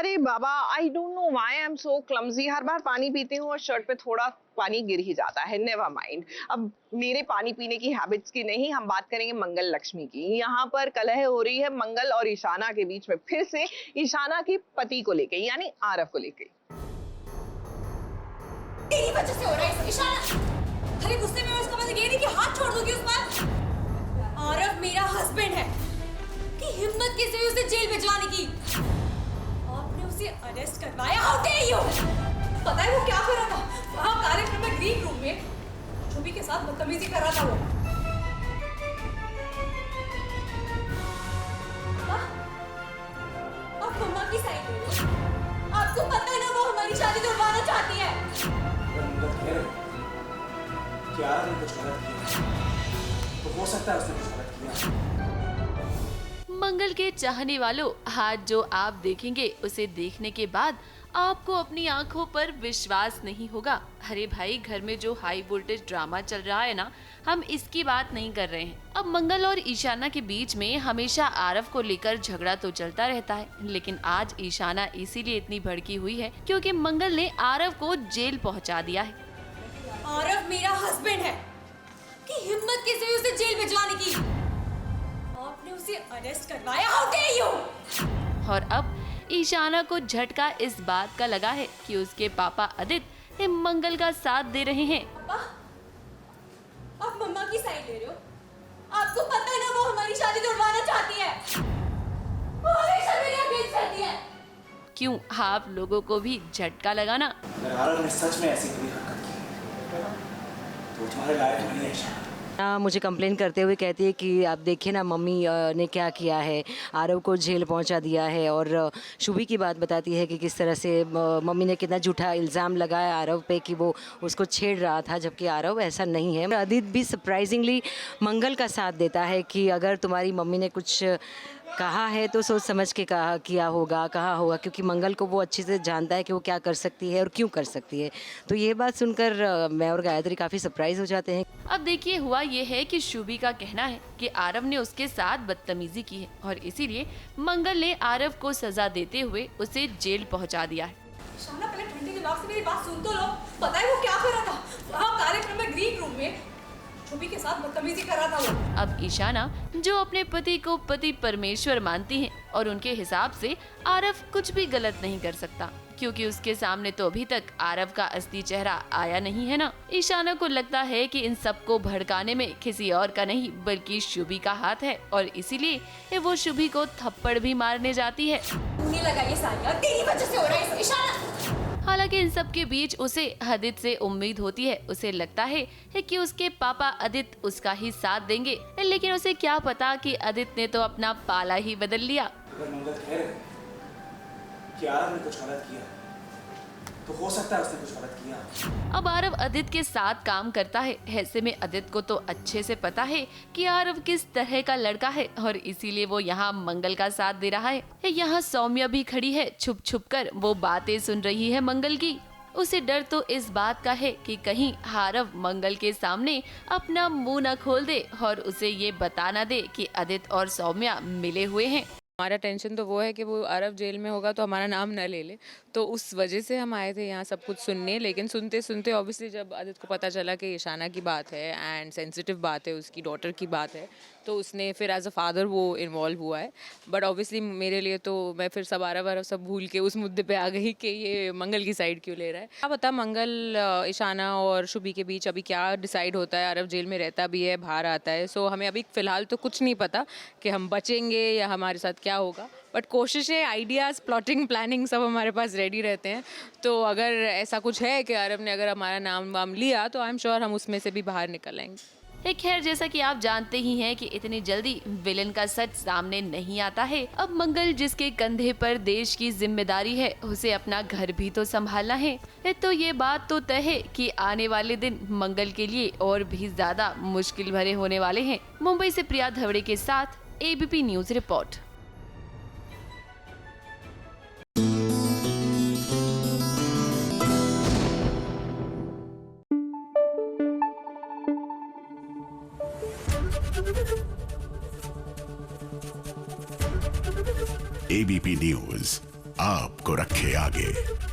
अरे बाबा, I don't know why I am so clumsy. हर बार पानी पीती हूँ और शर्ट पे थोड़ा पानी गिर ही जाता है। Never mind. अब मेरे पानी पीने की हैबिट्स की नहीं, हम बात करेंगे मंगल लक्ष्मी की। यहाँ पर कलह हो रही है मंगल और ईशाना के बीच में, फिर से ईशाना के पति को लेके, यानी आरव को लेके। तेरी वजह से हो रहा है ईशाना। अरे गुस्से में उसका मतलब ये नहीं कि हाथ छोड़ दोगी उस पर। आरव मेरा हस्बैंड है, कि हिम्मत कैसे हुई उसे जेल भिजवाने की। आपने उसे अरेस्ट करवाया। How dare you. पता है वो क्या कर रहा था वहाँ कार्यक्रम में, ग्रीन रूम में छुबी के साथ बदतमीजी कर रहा था वो। आप मम्मा की साइड ले लो। आपको पता है ना वो हमारी शादी तोड़वाना चाहती है। क्या ने कुछ गलत किया तो हो सकता है उसने कुछ गलत किया। मंगल के चाहने वालों, आज जो आप देखेंगे उसे देखने के बाद आपको अपनी आंखों पर विश्वास नहीं होगा। अरे भाई, घर में जो हाई वोल्टेज ड्रामा चल रहा है ना, हम इसकी बात नहीं कर रहे हैं। अब मंगल और ईशाना के बीच में हमेशा आरव को लेकर झगड़ा तो चलता रहता है, लेकिन आज ईशाना इसीलिए इतनी भड़की हुई है क्योंकि मंगल ने आरव को जेल पहुंचा दिया है। आरव मेरा हस्बैंड है, कि हिम्मत कैसे हुई उसे जेल भिजवाने की। आपने उसे अरेस्ट करवाया। How dare you. और अब ईशाना को झटका इस बात का लगा है कि उसके पापा आदित्य मंगल का साथ दे रहे हैं। पापा, आप मम्मा की साइड ले रहे हो। आपको पता है ना वो हमारी शादी तोड़वाना चाहती है। वो हमेशा मेरे अगेंस्ट रहती है। क्यों आप लोगों को भी झटका लगाना। अगर आरव ने सच में ऐसी कोई हरकत की तो तुम्हारे लायक नहीं है ईशाना। मुझे कंप्लेन करते हुए कहती है कि आप देखिए ना मम्मी ने क्या किया है, आरव को जेल पहुंचा दिया है। और शुभी की बात बताती है कि किस तरह से मम्मी ने कितना झूठा इल्ज़ाम लगाया आरव पे कि वो उसको छेड़ रहा था, जबकि आरव ऐसा नहीं है। आदित्य भी सरप्राइजिंगली मंगल का साथ देता है कि अगर तुम्हारी मम्मी ने कुछ कहा है तो सोच समझ के कहा होगा, क्योंकि मंगल को वो अच्छे से जानता है कि वो क्या कर सकती है और क्यों कर सकती है। तो ये बात सुनकर मैं और गायत्री काफ़ी सरप्राइज हो जाते हैं। अब देखिए, हुआ ये है कि शुभी का कहना है कि आरव ने उसके साथ बदतमीजी की है और इसीलिए मंगल ने आरव को सजा देते हुए उसे जेल पहुंचा दिया है। ईशाना, पहले ठंडे दिमाग से मेरी बात सुन तो लो। पता है वो क्या कर रहा था वहाँ कार्यक्रम में, ग्रीन रूम में छुबी के साथ बदतमीजी कर रहा था वो। अब ईशाना, जो अपने पति को पति परमेश्वर मानती हैं और उनके हिसाब से आरव कुछ भी गलत नहीं कर सकता, क्योंकि उसके सामने तो अभी तक आरव का असली चेहरा आया नहीं है ना। ईशाना को लगता है कि इन सबको भड़काने में किसी और का नहीं बल्कि शुभी का हाथ है और इसीलिए वो शुभी को थप्पड़ भी मारने जाती है। मुझे लगा ये सारी तेरी वजह से हो रहा है ईशाना। हालांकि इन सब के बीच उसे आदित्य से उम्मीद होती है। उसे लगता है कि उसके पापा आदित्य उसका ही साथ देंगे, लेकिन उसे क्या पता कि आदित्य ने तो अपना पाला ही बदल लिया। अगर मंगल कह रहे कि आरव ने कुछ गलत किया तो हो सकता है उसने कुछ गलत किया। अब आरव आदित्य के साथ काम करता है, ऐसे में आदित्य को तो अच्छे से पता है कि आरव किस तरह का लड़का है और इसीलिए वो यहाँ मंगल का साथ दे रहा है। यहाँ सौम्या भी खड़ी है, छुप छुप कर वो बातें सुन रही है मंगल की। उसे डर तो इस बात का है कि कहीं आरव मंगल के सामने अपना मुंह न खोल दे और उसे ये बता न दे कि आदित्य और सौम्या मिले हुए हैं। हमारा टेंशन तो वो है कि वो आरव जेल में होगा तो हमारा नाम न ले ले, तो उस वजह से हम आए थे यहाँ सब कुछ सुनने। लेकिन सुनते सुनते ऑब्वियसली जब आदित्य को पता चला कि ईशाना की बात है एंड सेंसिटिव बात है, उसकी डॉटर की बात है, तो उसने फिर एज अ फादर वो इन्वॉल्व हुआ है। बट ऑब्वियसली मेरे लिए तो मैं फिर सब आरव सब भूल के उस मुद्दे पे आ गई कि ये मंगल की साइड क्यों ले रहा है। क्या पता मंगल, ईशाना और शुभी के बीच अभी क्या डिसाइड होता है। आरव जेल में रहता भी है, बाहर आता है, सो हमें अभी फ़िलहाल तो कुछ नहीं पता कि हम बचेंगे या हमारे साथ क्या होगा। बट कोशिशें, आइडियाज़, प्लॉटिंग, प्लानिंग सब हमारे पास रेडी रहते हैं। तो अगर ऐसा कुछ है कि आरव ने अगर हमारा नाम वाम लिया तो आई एम श्योर हम उसमें से भी बाहर निकल आएंगे। खैर, जैसा कि आप जानते ही हैं कि इतनी जल्दी विलन का सच सामने नहीं आता है। अब मंगल, जिसके कंधे पर देश की जिम्मेदारी है, उसे अपना घर भी तो संभालना है। तो ये बात तो तय है कि आने वाले दिन मंगल के लिए और भी ज्यादा मुश्किल भरे होने वाले हैं। मुंबई से प्रिया धवड़े के साथ ABP news report. ABP news आपको रखे आगे।